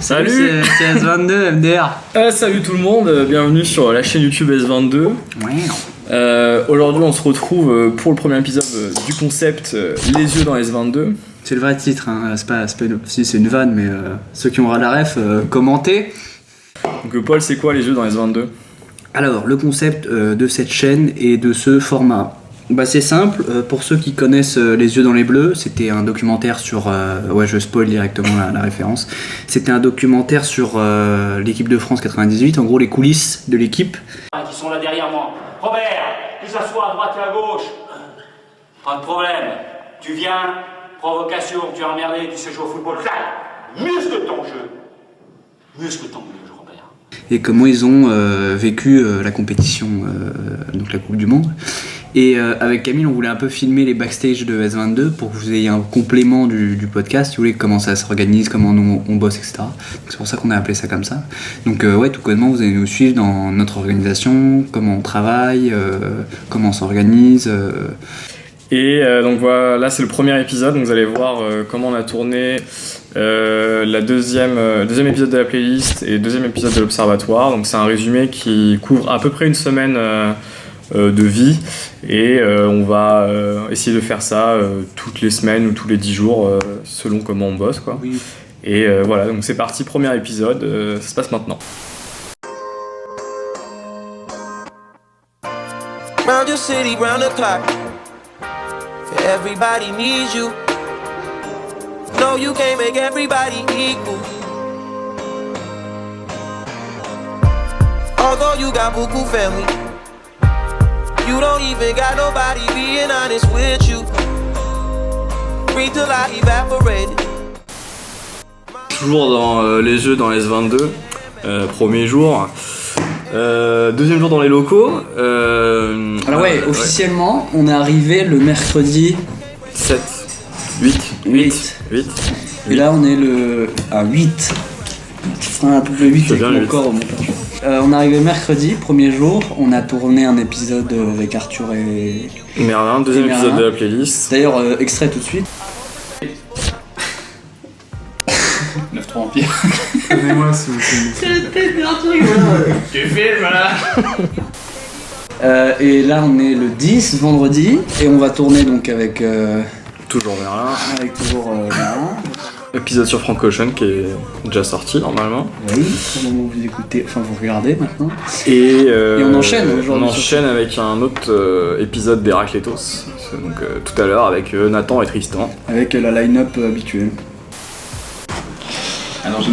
Salut, c'est S22 MDR. Salut tout le monde, bienvenue sur la chaîne YouTube S22. Aujourd'hui on se retrouve pour le premier épisode du concept Les yeux dans S22. C'est le vrai titre, hein. C'est pas si c'est une vanne, mais ceux qui auront la ref, commentez. Donc Paul, c'est quoi Les yeux dans S22? Alors, le concept de cette chaîne et de ce format, c'est simple. Pour ceux qui connaissent Les yeux dans les bleus, c'était un documentaire sur... je spoil directement la référence. C'était un documentaire sur l'équipe de France 98, en gros les coulisses de l'équipe. Qui sont là derrière moi. Robert, tu s'assois à droite et à gauche. Pas de problème. Tu viens, provocation, tu es emmerdé, tu sais jouer au football. Muscle ton jeu. Muscle ton jeu, Robert. Et comment ils ont vécu la compétition, donc la Coupe du Monde. Et avec Camille, on voulait un peu filmer les backstage de S22 pour que vous ayez un complément du podcast, si vous voulez, comment ça s'organise, comment nous on bosse, etc. Donc c'est pour ça qu'on a appelé ça comme ça. Donc tout connement, vous allez nous suivre dans notre organisation, comment on travaille, comment on s'organise. Et donc voilà, là c'est le premier épisode, donc vous allez voir comment on a tourné la deuxième épisode de la playlist et deuxième épisode de l'Observatoire. Donc c'est un résumé qui couvre à peu près une semaine de vie et on va essayer de faire ça toutes les semaines ou tous les 10 jours selon comment on bosse quoi. Oui. Et voilà, donc c'est parti, premier épisode, ça se passe maintenant. Round your city, round the clock. Everybody needs you. No, you can't make everybody equal. Although you got beaucoup family, you don't even got nobody being honest with you. Breathe till I evaporated. Toujours dans les jeux dans S22, premier jour. Deuxième jour dans les locaux. Alors officiellement, on est arrivé le mercredi 7, 8. Et là on est le 8. Tu feras un peu plus 8 avec mon corps au montage. On est arrivé mercredi, premier jour, on a tourné un épisode avec Arthur et Merlin, deuxième épisode de la playlist. D'ailleurs, extrait tout de suite. 9-3 Empire. Donnez-moi si vous plaît. C'est la tête d'Arthur. Tu filmes là. Et là on est le 10, vendredi, et on va tourner donc avec... toujours Merlin. Avec toujours Merlin. Épisode sur Frank Ocean qui est déjà sorti normalement. Oui, au moment où vous écoutez, enfin vous regardez maintenant. Et on enchaîne aujourd'hui. On enchaîne avec un autre épisode d'Héraclétos, donc tout à l'heure avec Nathan et Tristan. Avec la line-up habituelle. Alors j'ai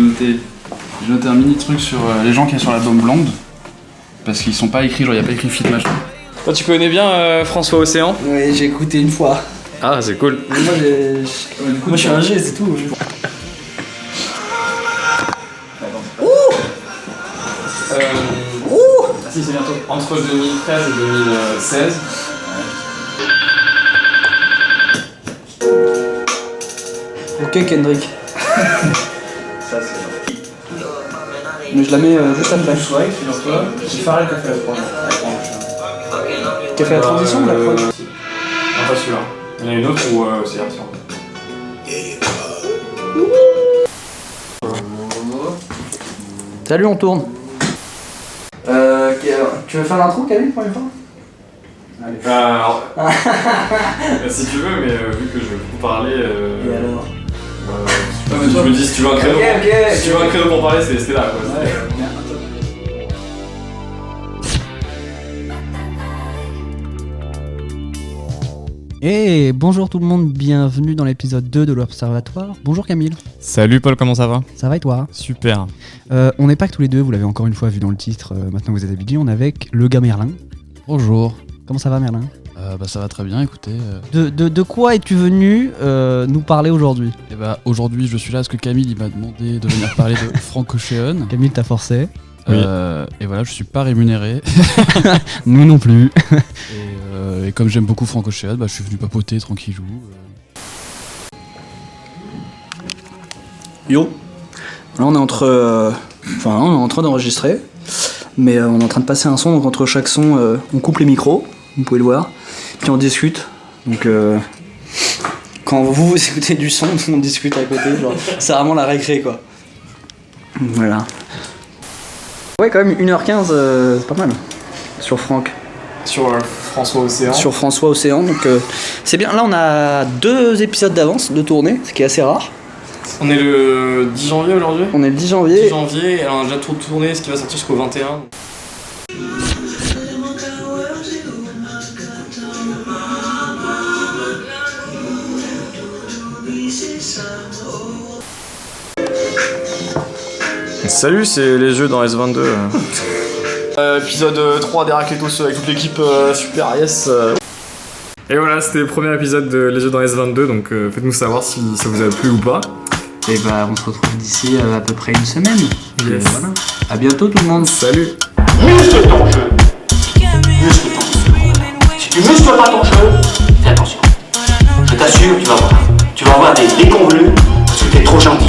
noté un mini truc sur les gens qui sont sur l'album Blonde. Parce qu'ils sont pas écrits, genre y a pas écrit Fit machin. Toi tu connais bien François Océan? Oui, j'ai écouté une fois. Ah c'est cool. Mais moi je suis un G, c'est tout. Si c'est bientôt. Entre 2013 et 2016. Ok Kendrick. Ça c'est... Mais je la mets juste après. Ouais, figure-toi, c'est Pharrell qui a fait la prod. Qui a fait la transition de la prod? Non, pas celui-là. Il y en a une autre où c'est Arthur. Salut, on tourne. Tu veux faire l'intro, Camille, pour une fois? Allez. Alors, si tu veux, mais vu que je vais beaucoup parler... Et alors je me dis, si tu veux un créneau, si tu veux un créneau pour parler, c'était là, quoi. Et bonjour tout le monde, bienvenue dans l'épisode 2 de l'Observatoire. Bonjour Camille. Salut Paul, comment ça va? Ça va et toi? Super. On n'est pas que tous les deux, vous l'avez encore une fois vu dans le titre, maintenant que vous êtes habitués, on est avec le gars Merlin. Bonjour. Comment ça va Merlin? Ça va très bien, écoutez. De quoi es-tu venu nous parler aujourd'hui? Aujourd'hui je suis là parce que Camille il m'a demandé de venir parler de Frank Ocean. Camille t'a forcé. Oui. Et voilà, je suis pas rémunéré. Nous non plus. Et comme j'aime beaucoup Frank Ocean, je suis venu papoter tranquillou. Yo. Là on est on est en train d'enregistrer, mais on est en train de passer un son, donc entre chaque son on coupe les micros, vous pouvez le voir, puis on discute. Donc quand vous écoutez du son, on discute à côté, genre c'est vraiment la récré quoi. Voilà. Ouais, quand même, 1h15, c'est pas mal. Sur Franck. Sur François Océan. Sur François Océan, donc c'est bien. Là, on a 2 épisodes d'avance de tournée, ce qui est assez rare. On est le 10 janvier aujourd'hui. On est le 10 janvier. 10 janvier, alors on a déjà tout tourné, ce qui va sortir jusqu'au 21. Salut, c'est les jeux dans S22. Épisode 3 des Raketos avec toute l'équipe Super Yes. Et voilà, c'était le premier épisode de Les jeux dans S22, donc faites-nous savoir si ça vous a plu ou pas. Et bah, on se retrouve d'ici à peu près une semaine. Yes. Voilà. À bientôt tout le monde. Salut. Muscle ton jeu. Muscle ton jeu. Si tu muscles pas ton jeu, fais attention. Je t'assure, tu vas voir. Tu vas avoir des déconvenus parce que t'es trop gentil.